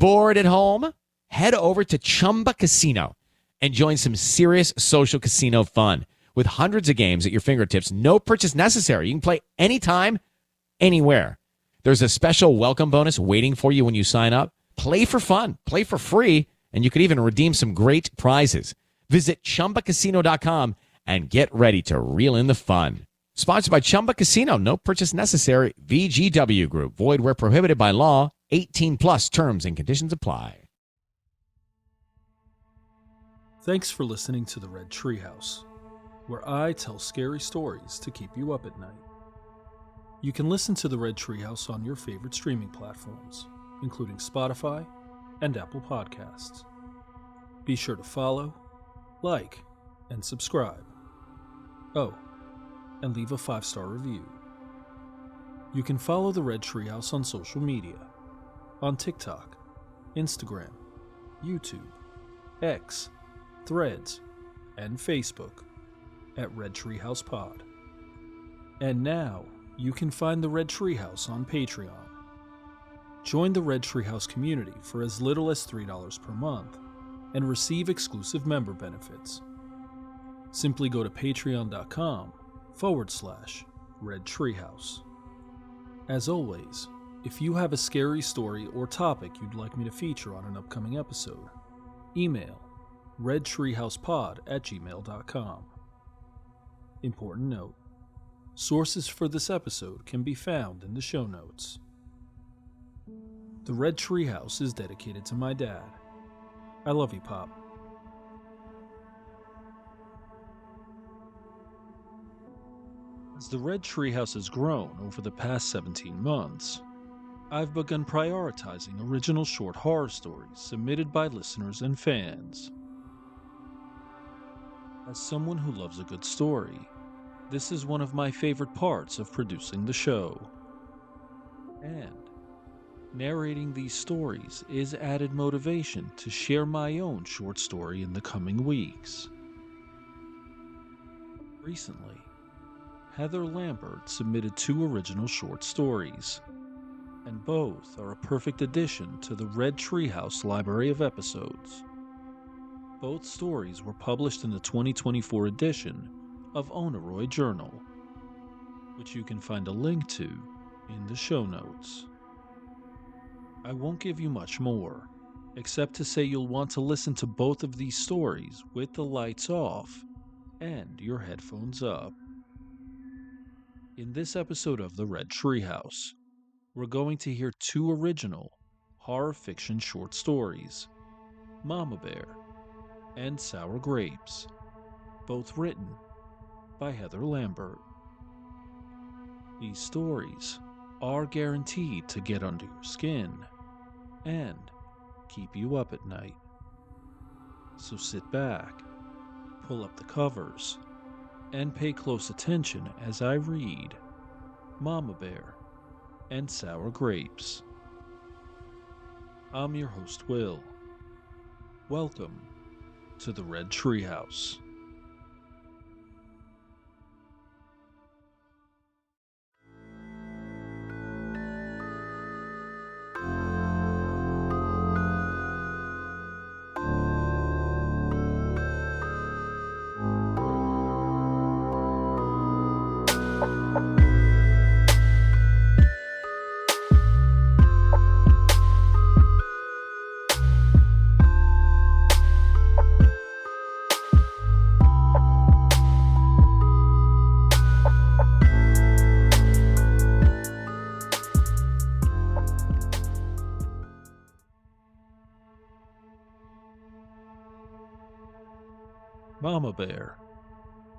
Bored at home? Head over to Chumba Casino and join some serious social casino fun. With hundreds of games at your fingertips, no purchase necessary. You can play anytime, anywhere. There's a special welcome bonus waiting for you when you sign up. Play for fun, play for free, and you can even redeem some great prizes. Visit ChumbaCasino.com and get ready to reel in the fun. Sponsored by Chumba Casino. No purchase necessary. VGW Group. Void where prohibited by law. 18 plus terms and conditions apply. Thanks for listening to the Red Treehouse, where I tell scary stories to keep you up at night. You can listen to the Red Treehouse on your favorite streaming platforms, including Spotify and Apple Podcasts. Be sure to follow, like, and subscribe. Oh, and leave a 5-star review. You can follow the Red Treehouse on social media, on TikTok, Instagram, YouTube, X, Threads, and Facebook at Red Treehouse Pod. And now you can find the Red Treehouse on Patreon. Join the Red Treehouse community for as little as $3 per month and receive exclusive member benefits. Simply go to patreon.com/Red Treehouse. As always, if you have a scary story or topic you'd like me to feature on an upcoming episode, email redtreehousepod@gmail.com. Important note: sources for this episode can be found in the show notes. The Red Treehouse is dedicated to my dad. I love you, Pop. As the Red Treehouse has grown over the past 17 months, I've begun prioritizing original short horror stories submitted by listeners and fans. As someone who loves a good story, this is one of my favorite parts of producing the show. And narrating these stories is added motivation to share my own short story in the coming weeks. Recently, Heather Lambert submitted 2 original short stories, and both are a perfect addition to the Red Treehouse library of episodes. Both stories were published in the 2024 edition of Oneroid Journal, which you can find a link to in the show notes. I won't give you much more, except to say you'll want to listen to both of these stories with the lights off and your headphones up. In this episode of the Red Treehouse, we're going to hear 2 original horror fiction short stories, Mama Bear and Sour Grapes, both written by Heather Lambert. These stories are guaranteed to get under your skin and keep you up at night. So sit back, pull up the covers, and pay close attention as I read Mama Bear and Sour Grapes. I'm your host, Will. Welcome to the Red Treehouse. Mama Bear,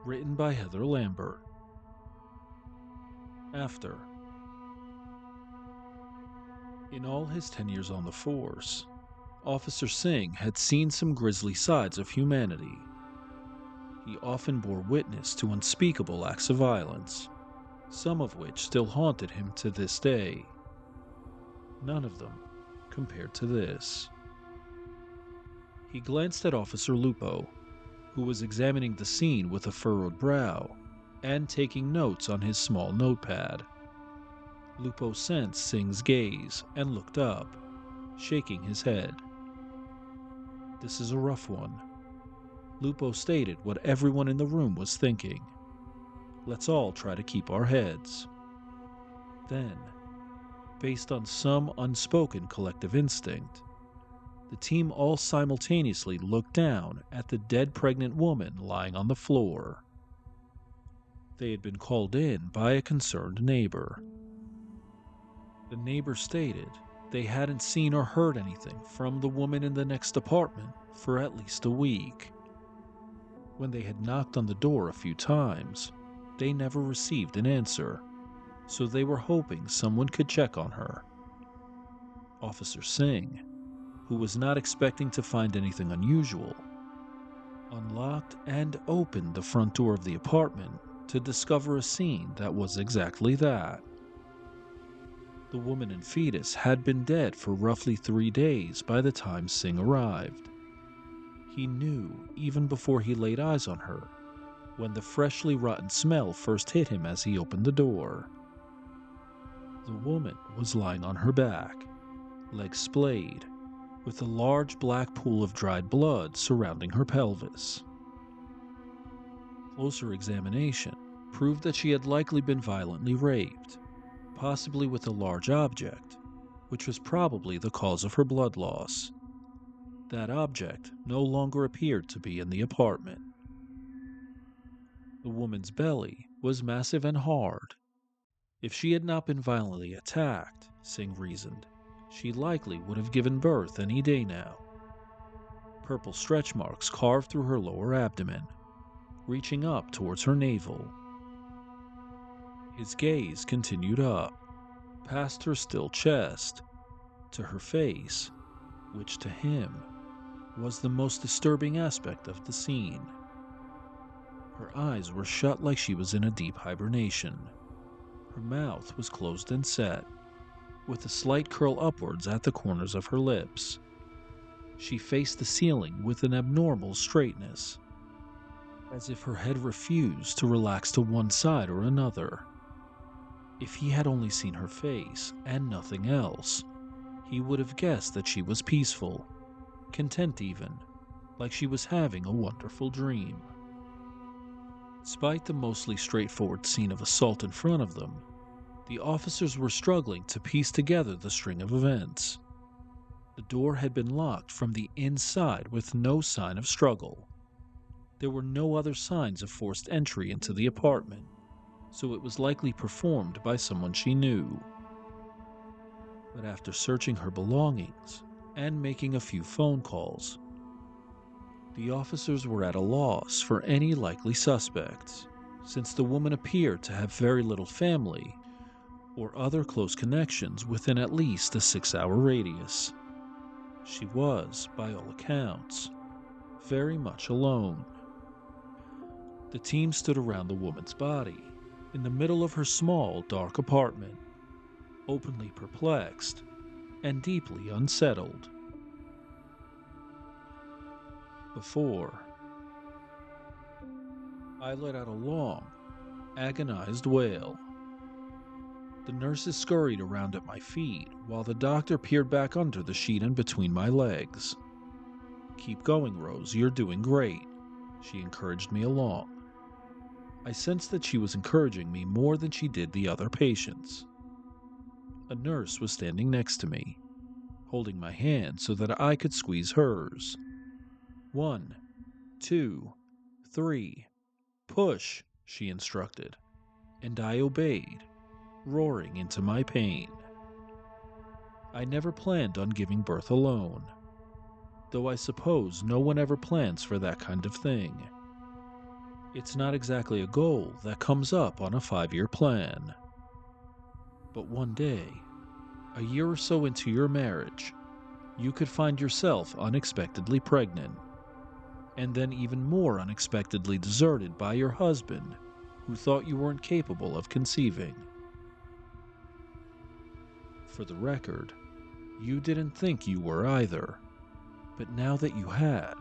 written by Heather Lambert. After. In all his 10 years on the force, Officer Singh had seen some grisly sides of humanity. He often bore witness to unspeakable acts of violence, some of which still haunted him to this day. None of them compared to this. He glanced at Officer Lupo, who was examining the scene with a furrowed brow and taking notes on his small notepad. Lupo sensed Singh's gaze and looked up. shaking his head. "This is a rough one." Lupo stated what everyone in the room was thinking. "Let's all try to keep our heads." Then, based on some unspoken collective instinct, the team all simultaneously looked down at the dead pregnant woman lying on the floor. They had been called in by a concerned neighbor. The neighbor stated they hadn't seen or heard anything from the woman in the next apartment for at least a week. When they had knocked on the door a few times, they never received an answer, so they were hoping someone could check on her. Officer Singh, who was not expecting to find anything unusual, unlocked and opened the front door of the apartment to discover a scene that was exactly that. The woman and fetus had been dead for roughly 3 days by the time Singh arrived. He knew even before he laid eyes on her, when the freshly rotten smell first hit him as he opened the door. The woman was lying on her back, legs splayed, with a large black pool of dried blood surrounding her pelvis. Closer examination proved that she had likely been violently raped, possibly with a large object, which was probably the cause of her blood loss. That object no longer appeared to be in the apartment. The woman's belly was massive and hard. If she had not been violently attacked, Singh reasoned, she likely would have given birth any day now. Purple stretch marks carved through her lower abdomen, reaching up towards her navel. His gaze continued up, past her still chest, to her face, which to him was the most disturbing aspect of the scene. Her eyes were shut like she was in a deep hibernation. Her mouth was closed and set, with a slight curl upwards at the corners of her lips. She faced the ceiling with an abnormal straightness, as if her head refused to relax to one side or another. If he had only seen her face and nothing else, he would have guessed that she was peaceful, content even, like she was having a wonderful dream. Despite the mostly straightforward scene of assault in front of them, the officers were struggling to piece together the string of events. The door had been locked from the inside with no sign of struggle. There were no other signs of forced entry into the apartment, so it was likely performed by someone she knew. But after searching her belongings and making a few phone calls, the officers were at a loss for any likely suspects, since the woman appeared to have very little family or other close connections within at least a 6-hour radius. She was, by all accounts, very much alone. The team stood around the woman's body, in the middle of her small, dark apartment, openly perplexed and deeply unsettled. Before, I let out a long, agonized wail. The nurses scurried around at my feet while the doctor peered back under the sheet and between my legs. "Keep going, Rose, you're doing great," she encouraged me along. I sensed that she was encouraging me more than she did the other patients. A nurse was standing next to me, holding my hand so that I could squeeze hers. 1, 2, 3, push, she instructed, and I obeyed, roaring into my pain. I never planned on giving birth alone, though I suppose no one ever plans for that kind of thing. It's not exactly a goal that comes up on a 5-year plan. But one day, a year or so into your marriage, you could find yourself unexpectedly pregnant, and then even more unexpectedly deserted by your husband, who thought you weren't capable of conceiving. For the record, you didn't think you were either, but now that you had,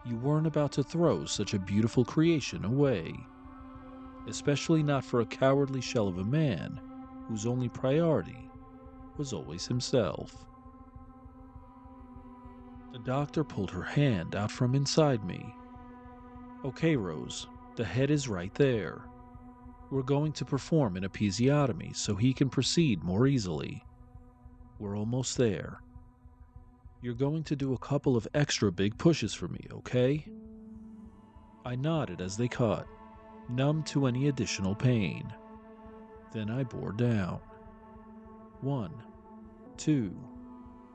you weren't about to throw such a beautiful creation away, especially not for a cowardly shell of a man whose only priority was always himself. The doctor pulled her hand out from inside me. Okay, Rose, the head is right there. We're going to perform an episiotomy so he can proceed more easily. We're almost there. You're going to do a couple of extra big pushes for me, okay? I nodded as they cut, numb to any additional pain. Then I bore down. 1, 2,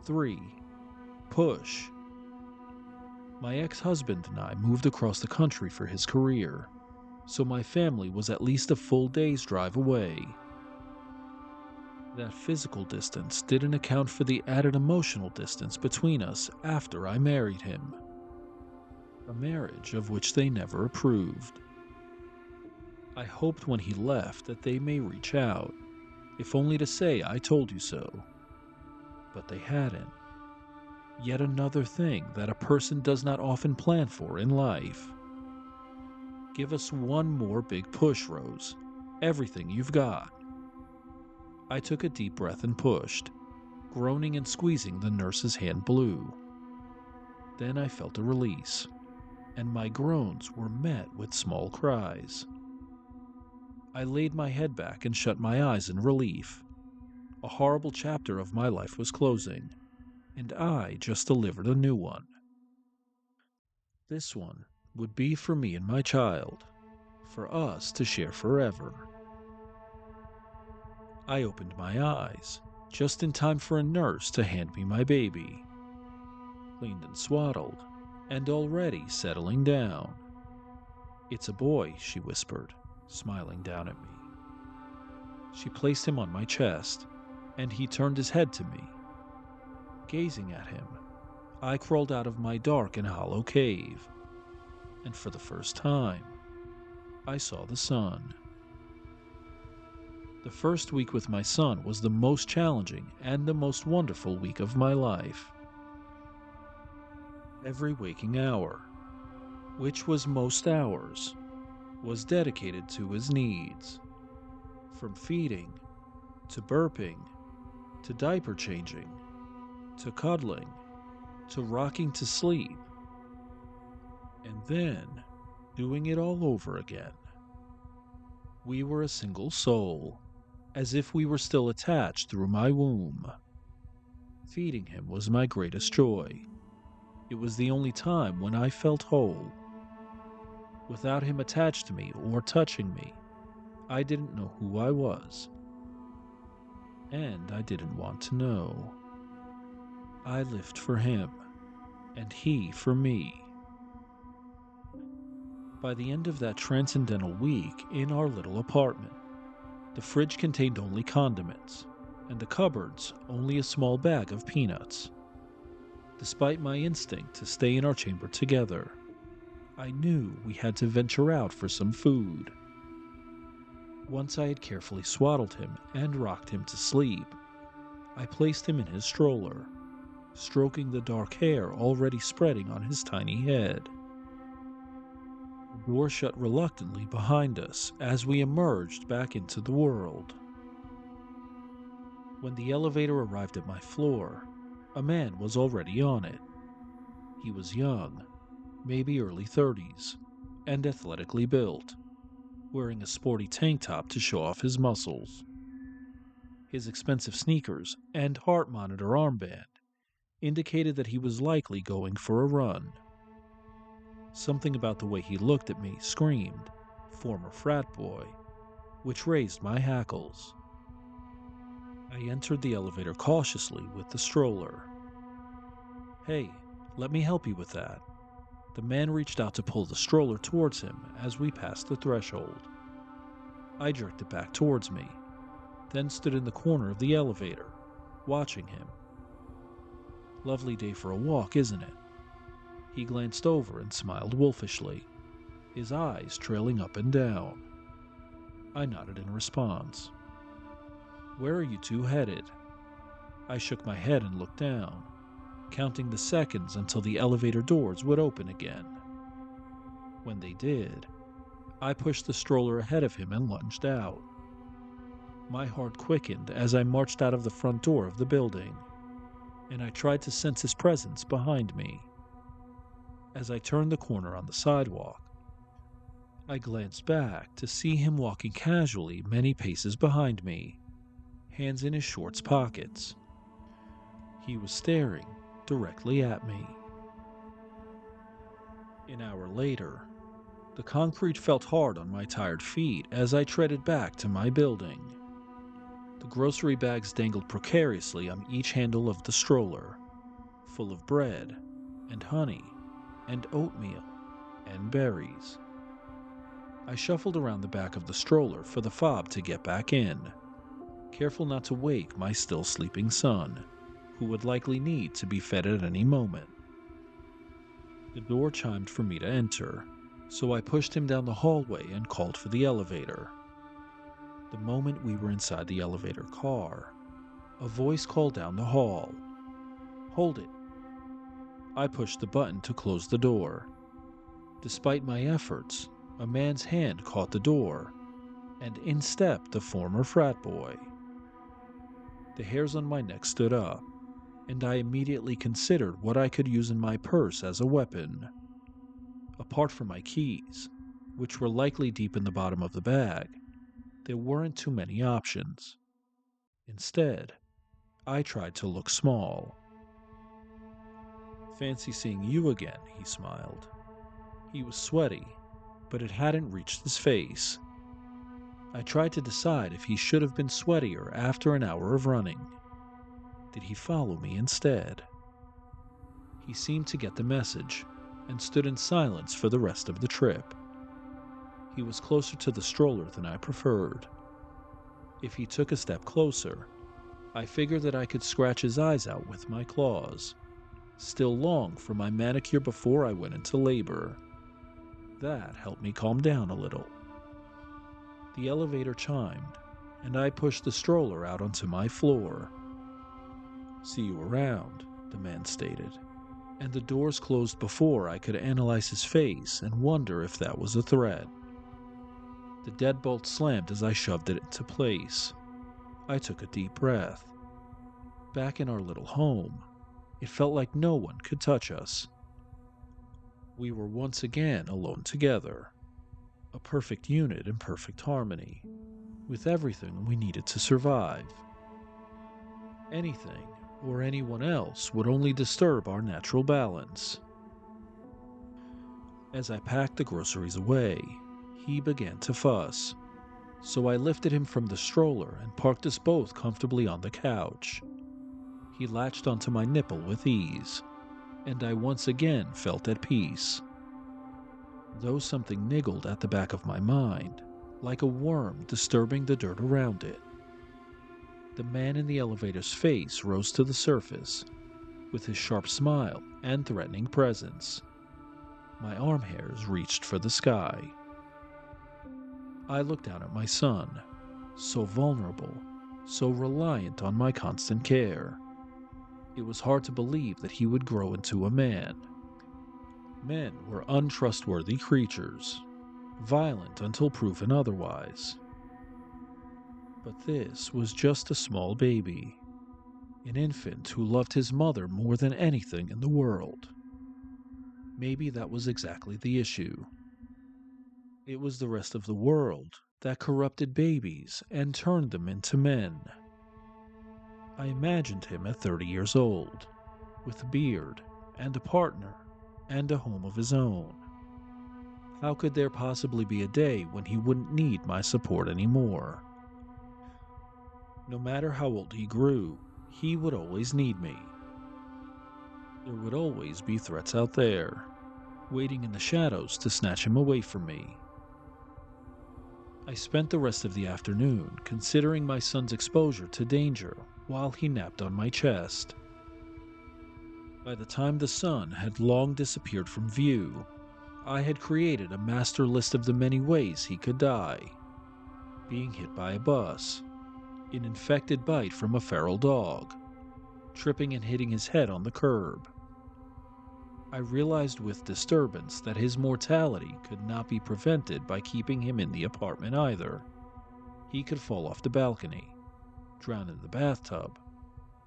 3, push. My ex-husband and I moved across the country for his career, so my family was at least a full day's drive away. That physical distance didn't account for the added emotional distance between us after I married him. A marriage of which they never approved. I hoped when he left that they may reach out, if only to say I told you so. But they hadn't. Yet another thing that a person does not often plan for in life. Give us one more big push, Rose. Everything you've got. I took a deep breath and pushed, groaning and squeezing the nurse's hand blue. Then I felt a release, and my groans were met with small cries. I laid my head back and shut my eyes in relief. A horrible chapter of my life was closing, and I just delivered a new one. This one would be for me and my child, for us to share forever. I opened my eyes, just in time for a nurse to hand me my baby. Cleaned and swaddled, and already settling down. It's a boy, she whispered, smiling down at me. She placed him on my chest, and he turned his head to me. Gazing at him, I crawled out of my dark and hollow cave, and for the first time, I saw the sun. The first week with my son was the most challenging and the most wonderful week of my life. Every waking hour, which was most hours, was dedicated to his needs. From feeding, to burping, to diaper changing, to cuddling, to rocking to sleep, and then doing it all over again. We were a single soul, as if we were still attached through my womb. Feeding him was my greatest joy. It was the only time when I felt whole. Without him attached to me or touching me, I didn't know who I was. And I didn't want to know. I lived for him, and he for me. By the end of that transcendental week in our little apartment, the fridge contained only condiments, and the cupboards only a small bag of peanuts. Despite my instinct to stay in our chamber together, I knew we had to venture out for some food. Once I had carefully swaddled him and rocked him to sleep, I placed him in his stroller, stroking the dark hair already spreading on his tiny head. The door shut reluctantly behind us as we emerged back into the world. When the elevator arrived at my floor, a man was already on it. He was young, maybe early 30s, and athletically built, wearing a sporty tank top to show off his muscles. His expensive sneakers and heart monitor armband indicated that he was likely going for a run. Something about the way he looked at me screamed, "Former frat boy," which raised my hackles. I entered the elevator cautiously with the stroller. "Hey, let me help you with that." The man reached out to pull the stroller towards him as we passed the threshold. I jerked it back towards me, then stood in the corner of the elevator, watching him. Lovely day for a walk, isn't it? He glanced over and smiled wolfishly, his eyes trailing up and down. I nodded in response. "Where are you two headed?" I shook my head and looked down, counting the seconds until the elevator doors would open again. When they did, I pushed the stroller ahead of him and lunged out. My heart quickened as I marched out of the front door of the building, and I tried to sense his presence behind me. As I turned the corner on the sidewalk, I glanced back to see him walking casually many paces behind me, hands in his shorts pockets. He was staring directly at me. An hour later, the concrete felt hard on my tired feet as I treaded back to my building. The grocery bags dangled precariously on each handle of the stroller, full of bread and honey and oatmeal and berries. I shuffled around the back of the stroller for the fob to get back in, careful not to wake my still sleeping son, who would likely need to be fed at any moment. The door chimed for me to enter, so I pushed him down the hallway and called for the elevator. The moment we were inside the elevator car, a voice called down the hall, "Hold it." I pushed the button to close the door. Despite my efforts, a man's hand caught the door, and in stepped the former frat boy. The hairs on my neck stood up, and I immediately considered what I could use in my purse as a weapon. Apart from my keys, which were likely deep in the bottom of the bag, there weren't too many options. Instead, I tried to look small. "Fancy seeing you again," he smiled. He was sweaty, but it hadn't reached his face. I tried to decide if he should have been sweatier after an hour of running. Did he follow me instead? He seemed to get the message and stood in silence for the rest of the trip. He was closer to the stroller than I preferred. If he took a step closer, I figured that I could scratch his eyes out with my claws. Still long for my manicure before I went into labor. That helped me calm down a little. The elevator chimed, and I pushed the stroller out onto my floor. "See you around," the man stated, and the doors closed before I could analyze his face and wonder if that was a threat. The deadbolt slammed as I shoved it into place. I took a deep breath. Back in our little home, it felt like no one could touch us. We were once again alone together, a perfect unit in perfect harmony, with everything we needed to survive. Anything or anyone else would only disturb our natural balance. As I packed the groceries away, he began to fuss, so I lifted him from the stroller and parked us both comfortably on the couch. He latched onto my nipple with ease, and I once again felt at peace. Though something niggled at the back of my mind, like a worm disturbing the dirt around it. The man in the elevator's face rose to the surface, with his sharp smile and threatening presence. My arm hairs reached for the sky. I looked down at my son, so vulnerable, so reliant on my constant care. It was hard to believe that he would grow into a man. Men were untrustworthy creatures, violent until proven otherwise. But this was just a small baby, an infant who loved his mother more than anything in the world. Maybe that was exactly the issue. It was the rest of the world that corrupted babies and turned them into men. I imagined him at 30 years old, with a beard and a partner and a home of his own. How could there possibly be a day when he wouldn't need my support anymore? No matter how old he grew, he would always need me. There would always be threats out there, waiting in the shadows to snatch him away from me. I spent the rest of the afternoon considering my son's exposure to danger while he napped on my chest. By the time the sun had long disappeared from view, I had created a master list of the many ways he could die. Being hit by a bus, an infected bite from a feral dog, tripping and hitting his head on the curb. I realized with disturbance that his mortality could not be prevented by keeping him in the apartment either. He could fall off the balcony, drown in the bathtub,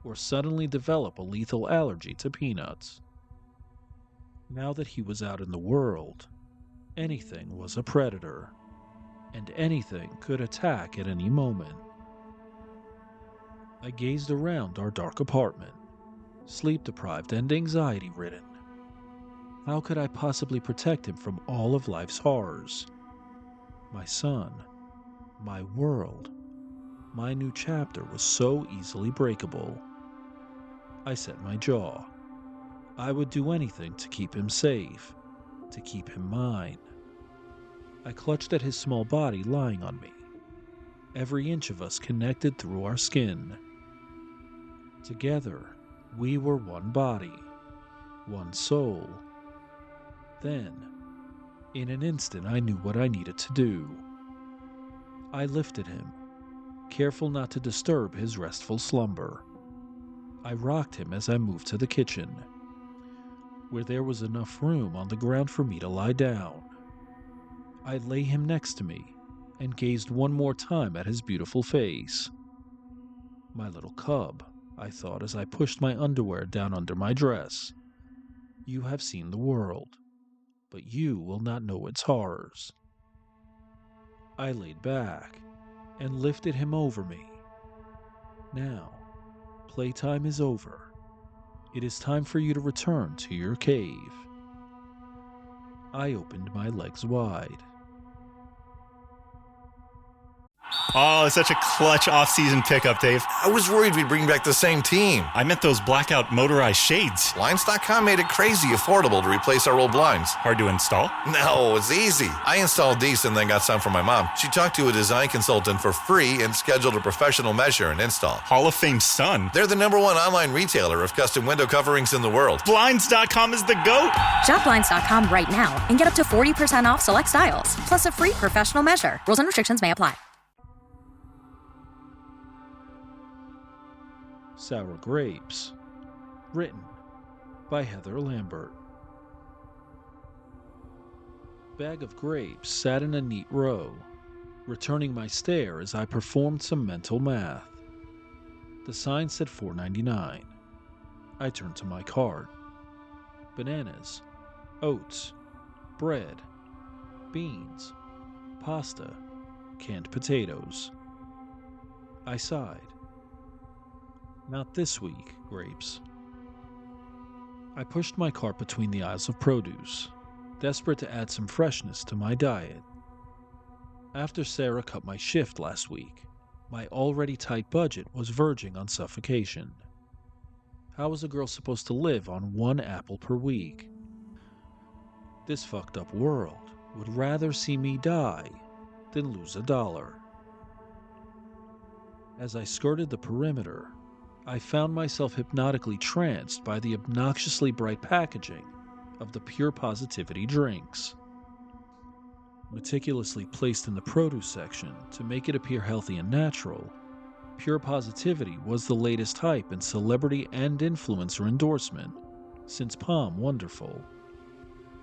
or suddenly develop a lethal allergy to peanuts. Now that he was out in the world, anything was a predator, and anything could attack at any moment. I gazed around our dark apartment, sleep-deprived and anxiety-ridden. How could I possibly protect him from all of life's horrors? My son, my world, my new chapter was so easily breakable. I set my jaw. I would do anything to keep him safe, to keep him mine. I clutched at his small body lying on me, every inch of us connected through our skin. Together, we were one body, one soul. Then, in an instant, I knew what I needed to do. I lifted him, careful not to disturb his restful slumber. I rocked him as I moved to the kitchen, where there was enough room on the ground for me to lie down. I lay him next to me and gazed one more time at his beautiful face. My little cub, I thought as I pushed my underwear down under my dress. You have seen the world, but you will not know its horrors. I laid back and lifted him over me. Now, playtime is over. It is time for you to return to your cave. I opened my legs wide. Oh, such a clutch off-season pickup, Dave. I was worried we'd bring back the same team. I meant those blackout motorized shades. Blinds.com made it crazy affordable to replace our old blinds. Hard to install? No, it's easy. I installed these and then got some for my mom. She talked to a design consultant for free and scheduled a professional measure and install. Hall of Fame son. They're the #1 online retailer of custom window coverings in the world. Blinds.com is the GOAT. Shop Blinds.com right now and get up to 40% off select styles, plus a free professional measure. Rules and restrictions may apply. Sour Grapes. Written by Heather Lambert. Bag of grapes sat in a neat row, returning my stare as I performed some mental math. The sign said $4.99. I turned to my cart. Bananas, oats, bread, beans, pasta, canned potatoes. I sighed. Not this week, grapes. I pushed my cart between the aisles of produce, desperate to add some freshness to my diet. After Sarah cut my shift last week, my already tight budget was verging on suffocation. How was a girl supposed to live on 1 apple per week? This fucked up world would rather see me die than lose $1. As I skirted the perimeter, I found myself hypnotically tranced by the obnoxiously bright packaging of the Pure Positivity drinks. Meticulously placed in the produce section to make it appear healthy and natural, Pure Positivity was the latest hype in celebrity and influencer endorsement since Palm Wonderful.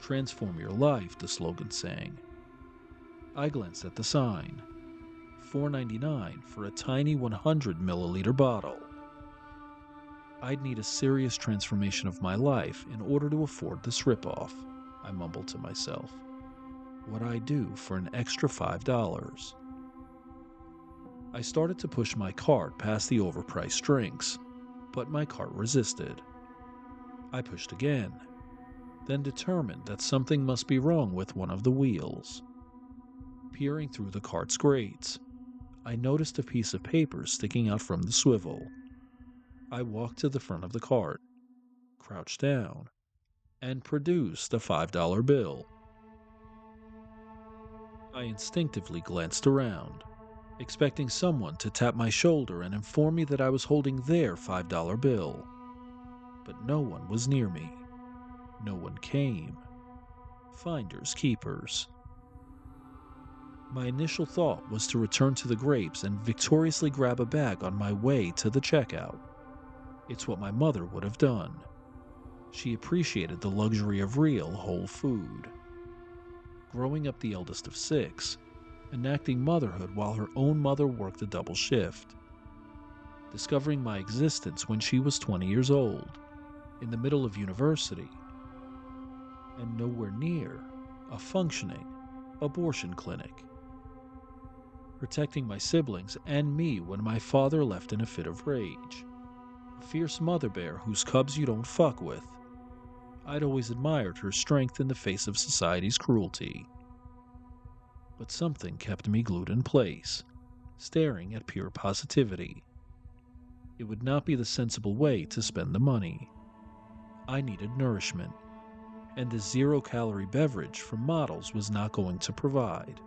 Transform your life, the slogan sang. I glanced at the sign. $4.99 for a tiny 100 milliliter bottle. I'd need a serious transformation of my life in order to afford this ripoff, I mumbled to myself. What'd I do for an extra $5? I started to push my cart past the overpriced drinks, but my cart resisted. I pushed again, then determined that something must be wrong with one of the wheels. Peering through the cart's grates, I noticed a piece of paper sticking out from the swivel. I walked to the front of the cart, crouched down, and produced a $5 bill. I instinctively glanced around, expecting someone to tap my shoulder and inform me that I was holding their $5 bill. But no one was near me. No one came. Finders keepers. My initial thought was to return to the grapes and victoriously grab a bag on my way to the checkout. It's what my mother would have done. She appreciated the luxury of real, whole food. Growing up the eldest of 6, enacting motherhood while her own mother worked a double shift. discovering my existence when she was 20 years old, in the middle of university, and nowhere near a functioning abortion clinic. Protecting my siblings and me when my father left in a fit of rage. A fierce mother bear whose cubs you don't fuck with. I'd always admired her strength in the face of society's cruelty. But something kept me glued in place, staring at pure positivity. It would not be the sensible way to spend the money. I needed nourishment, and the zero-calorie beverage from Models was not going to provide.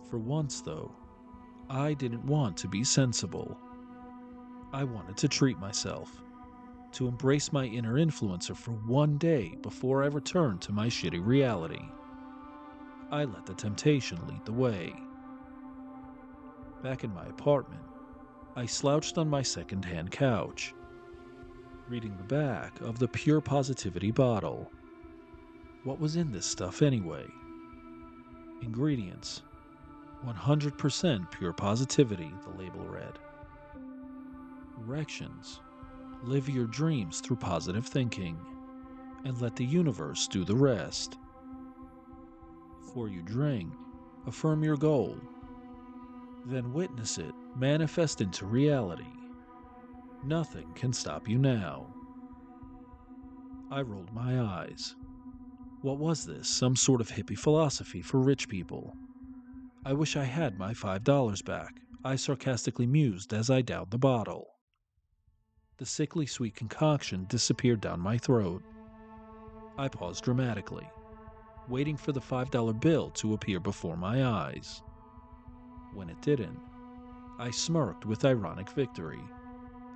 For once, though, I didn't want to be sensible. I wanted to treat myself, to embrace my inner influencer for one day before I returned to my shitty reality. I let the temptation lead the way. Back in my apartment, I slouched on my second-hand couch, reading the back of the Pure Positivity bottle. What was in this stuff anyway? Ingredients: 100% pure positivity, the label read. Directions: live your dreams through positive thinking, and let the universe do the rest. Before you drink, affirm your goal. Then witness it manifest into reality. Nothing can stop you now. I rolled my eyes. What was this, some sort of hippie philosophy for rich people? I wish I had my $5 back, I sarcastically mused as I downed the bottle. The sickly sweet concoction disappeared down my throat. I paused dramatically, waiting for the $5 bill to appear before my eyes. When it didn't, I smirked with ironic victory,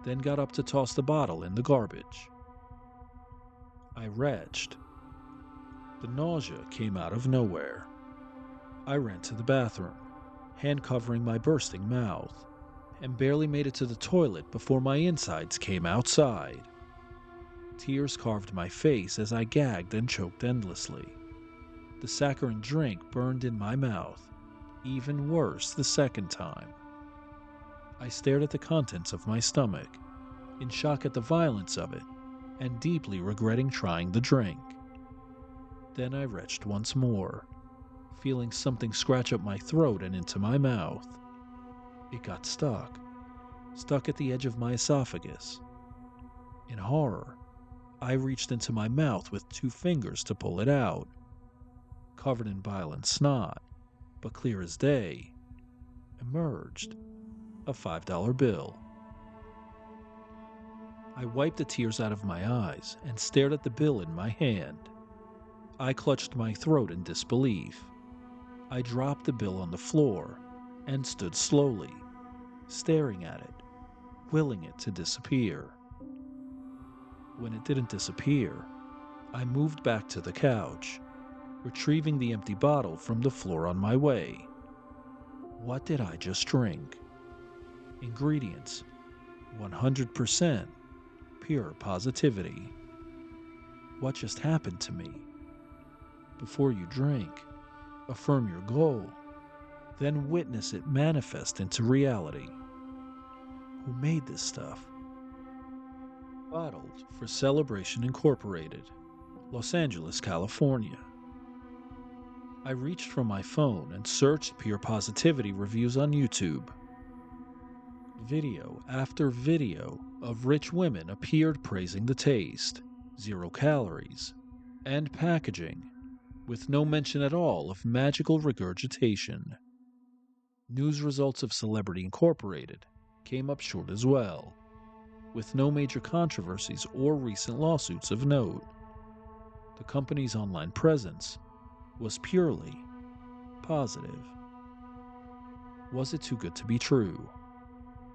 then got up to toss the bottle in the garbage. I retched. The nausea came out of nowhere. I ran to the bathroom, hand covering my bursting mouth, and barely made it to the toilet before my insides came outside. Tears carved my face as I gagged and choked endlessly. The saccharine drink burned in my mouth, even worse the second time. I stared at the contents of my stomach, in shock at the violence of it, and deeply regretting trying the drink. Then I retched once more, feeling something scratch up my throat and into my mouth. It got stuck at the edge of my esophagus. In horror, I reached into my mouth with 2 fingers to pull it out. Covered in bile and snot, but clear as day, emerged a $5 bill. I wiped the tears out of my eyes and stared at the bill in my hand. I clutched my throat in disbelief. I dropped the bill on the floor and stood slowly, staring at it, willing it to disappear. When it didn't disappear, I moved back to the couch, retrieving the empty bottle from the floor on my way. What did I just drink? Ingredients: 100% pure positivity. What just happened to me? Before you drink, affirm your goal, then witness it manifest into reality. Who made this stuff? Bottled for Celebration Incorporated, Los Angeles, California. I reached for my phone and searched Pure Positivity reviews on YouTube. Video after video of rich women appeared praising the taste, 0 calories, and packaging, with no mention at all of magical regurgitation. News results of Celebrity Incorporated came up short as well, with no major controversies or recent lawsuits of note. The company's online presence was purely positive. Was it too good to be true?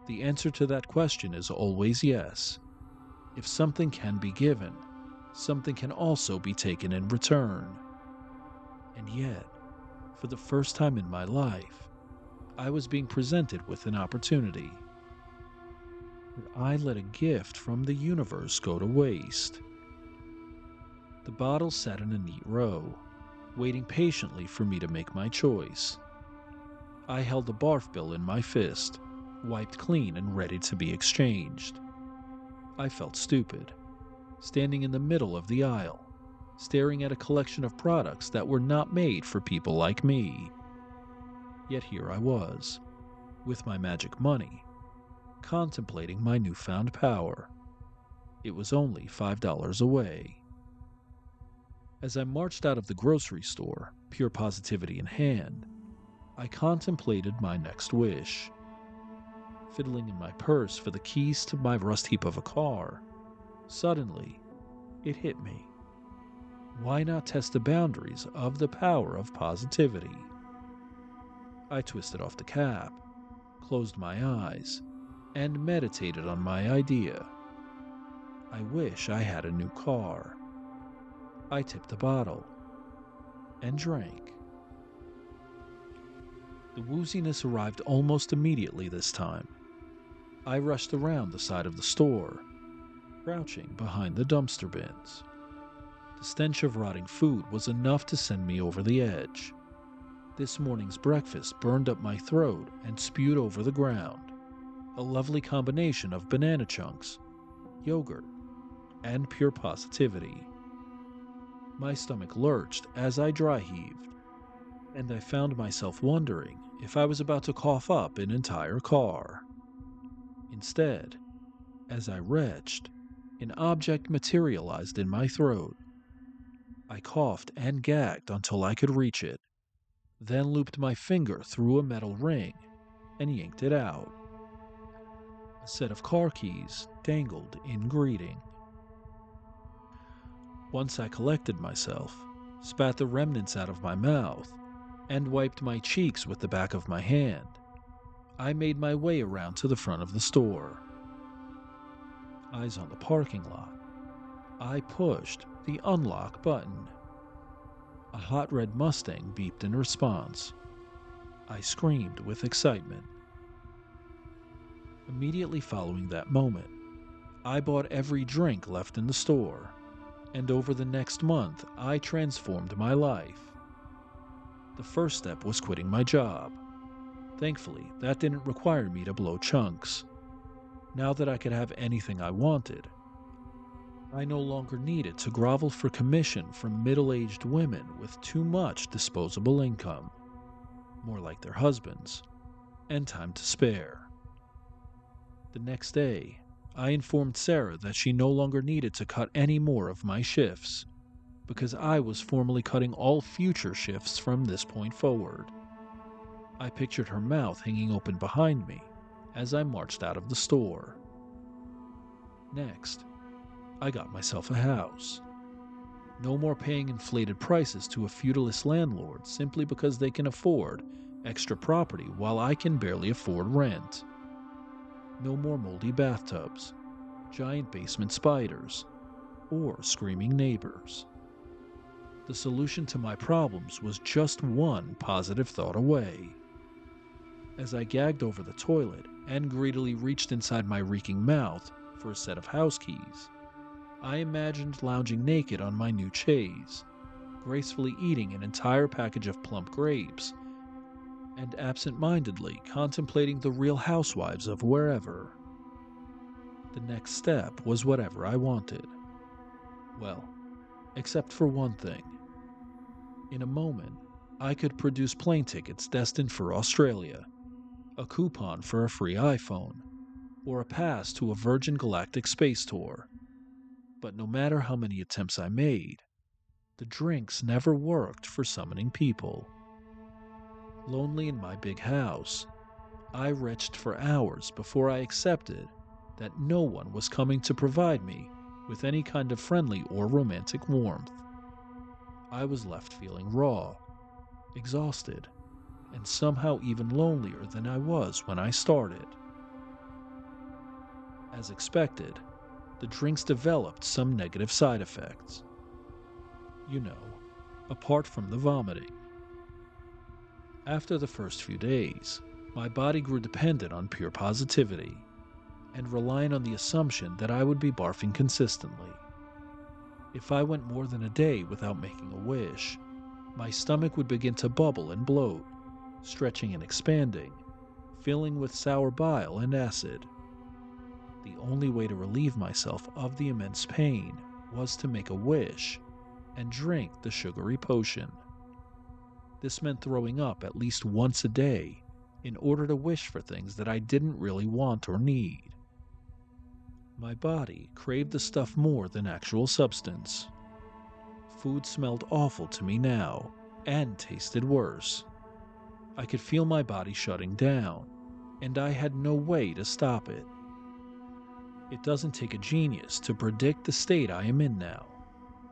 The answer to that question is always yes. If something can be given, something can also be taken in return. And yet, for the first time in my life, I was being presented with an opportunity. Would I let a gift from the universe go to waste? The bottles sat in a neat row, waiting patiently for me to make my choice. I held the barf bill in my fist, wiped clean and ready to be exchanged. I felt stupid, standing in the middle of the aisle, staring at a collection of products that were not made for people like me. Yet here I was, with my magic money, contemplating my newfound power. It was only $5 away. As I marched out of the grocery store, pure positivity in hand, I contemplated my next wish. Fiddling in my purse for the keys to my rust heap of a car, suddenly, it hit me. Why not test the boundaries of the power of positivity? I twisted off the cap, closed my eyes, and meditated on my idea. I wish I had a new car. I tipped the bottle and drank. The wooziness arrived almost immediately this time. I rushed around the side of the store, crouching behind the dumpster bins. The stench of rotting food was enough to send me over the edge. This morning's breakfast burned up my throat and spewed over the ground. A lovely combination of banana chunks, yogurt, and pure positivity. My stomach lurched as I dry heaved, and I found myself wondering if I was about to cough up an entire car. Instead, as I retched, an object materialized in my throat. I coughed and gagged until I could reach it, then looped my finger through a metal ring and yanked it out. A set of car keys dangled in greeting. Once I collected myself, spat the remnants out of my mouth, and wiped my cheeks with the back of my hand, I made my way around to the front of the store. Eyes on the parking lot, I pushed the unlock button. A hot red Mustang beeped in response. I screamed with excitement. Immediately following that moment, I bought every drink left in the store, and over the next month, I transformed my life. The first step was quitting my job. Thankfully, that didn't require me to blow chunks. Now that I could have anything I wanted, I no longer needed to grovel for commission from middle-aged women with too much disposable income, more like their husbands, and time to spare. The next day, I informed Sarah that she no longer needed to cut any more of my shifts, because I was formally cutting all future shifts from this point forward. I pictured her mouth hanging open behind me as I marched out of the store. Next, I got myself a house. No more paying inflated prices to a feudalist landlord simply because they can afford extra property while I can barely afford rent. No more moldy bathtubs, giant basement spiders, or screaming neighbors. The solution to my problems was just one positive thought away. As I gagged over the toilet and greedily reached inside my reeking mouth for a set of house keys, I imagined lounging naked on my new chaise, gracefully eating an entire package of plump grapes, and absent-mindedly contemplating the real housewives of wherever. The next step was whatever I wanted. Well, except for one thing. In a moment, I could produce plane tickets destined for Australia, a coupon for a free iPhone, or a pass to a Virgin Galactic space tour. But no matter how many attempts I made, the drinks never worked for summoning people. Lonely in my big house, I retched for hours before I accepted that no one was coming to provide me with any kind of friendly or romantic warmth. I was left feeling raw, exhausted, and somehow even lonelier than I was when I started. As expected, the drinks developed some negative side effects. You know, apart from the vomiting. After the first few days, my body grew dependent on pure positivity, and reliant on the assumption that I would be barfing consistently. If I went more than a day without making a wish, my stomach would begin to bubble and bloat, stretching and expanding, filling with sour bile and acid. The only way to relieve myself of the immense pain was to make a wish and drink the sugary potion. This meant throwing up at least once a day in order to wish for things that I didn't really want or need. My body craved the stuff more than actual substance. Food smelled awful to me now and tasted worse. I could feel my body shutting down, and I had no way to stop it. It doesn't take a genius to predict the state I am in now,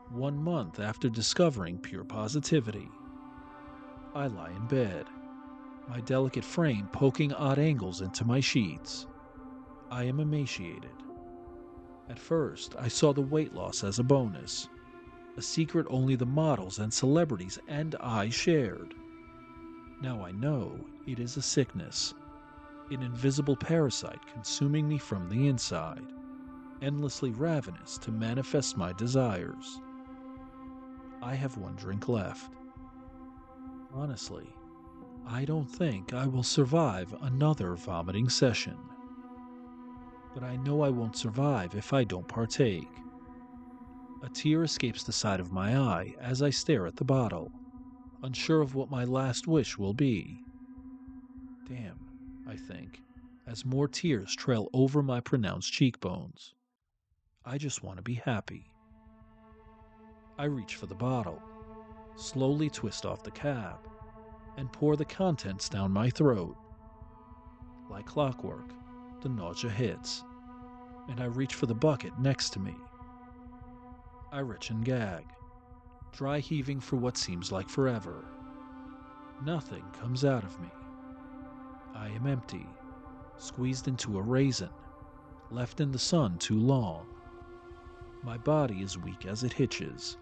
1 month after discovering pure positivity. I lie in bed, my delicate frame poking odd angles into my sheets. I am emaciated. At first, I saw the weight loss as a bonus, a secret only the models and celebrities and I shared. Now I know it is a sickness, an invisible parasite consuming me from the inside, endlessly ravenous to manifest my desires. I have 1 drink left. Honestly, I don't think I will survive another vomiting session. But I know I won't survive if I don't partake. A tear escapes the side of my eye as I stare at the bottle, unsure of what my last wish will be. Damn, I think, as more tears trail over my pronounced cheekbones. I just want to be happy. I reach for the bottle, slowly twist off the cap, and pour the contents down my throat. Like clockwork, the nausea hits, and I reach for the bucket next to me. I retch and gag, dry heaving for what seems like forever. Nothing comes out of me. I am empty, squeezed into a raisin, left in the sun too long. My body is weak as it hitches.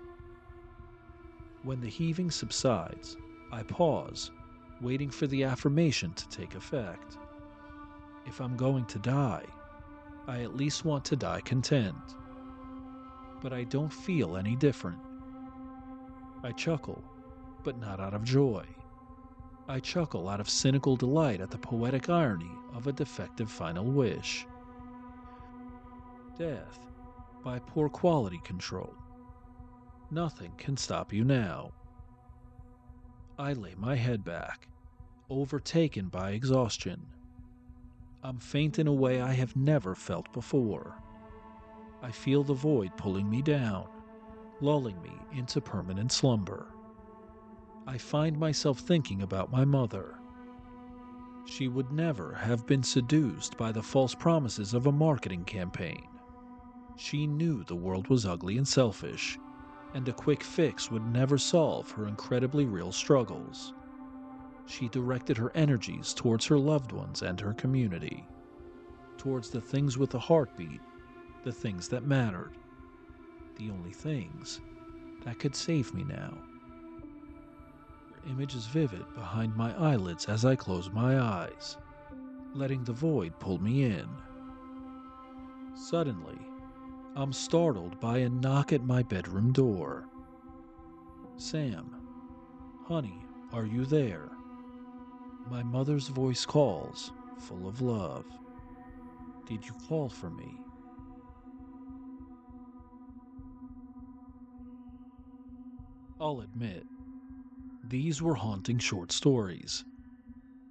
When the heaving subsides, I pause, waiting for the affirmation to take effect. If I'm going to die, I at least want to die content. But I don't feel any different. I chuckle, but not out of joy. I chuckle out of cynical delight at the poetic irony of a defective final wish. Death by poor quality control. Nothing can stop you now. I lay my head back, overtaken by exhaustion. I'm faint in a way I have never felt before. I feel the void pulling me down, lulling me into permanent slumber. I find myself thinking about my mother. She would never have been seduced by the false promises of a marketing campaign. She knew the world was ugly and selfish, and a quick fix would never solve her incredibly real struggles. She directed her energies towards her loved ones and her community, towards the things with a heartbeat, the things that mattered, the only things that could save me now. Her image is vivid behind my eyelids as I close my eyes, letting the void pull me in. Suddenly, I'm startled by a knock at my bedroom door. Sam, honey, are you there? My mother's voice calls, full of love. Did you call for me? I'll admit, these were haunting short stories,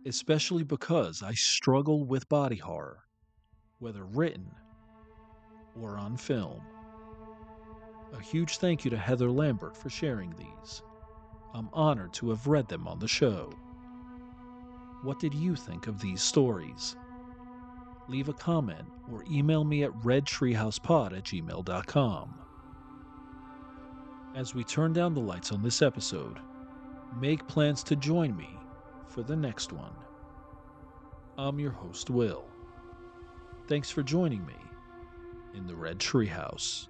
especially because I struggle with body horror, whether written or on film. A huge thank you to Heather Lambert for sharing these. I'm honored to have read them on the show. What did you think of these stories? Leave a comment or email me at redtreehousepod@gmail.com. As we turn down the lights on this episode, make plans to join me for the next one. I'm your host, Will. Thanks for joining me in the Red Treehouse.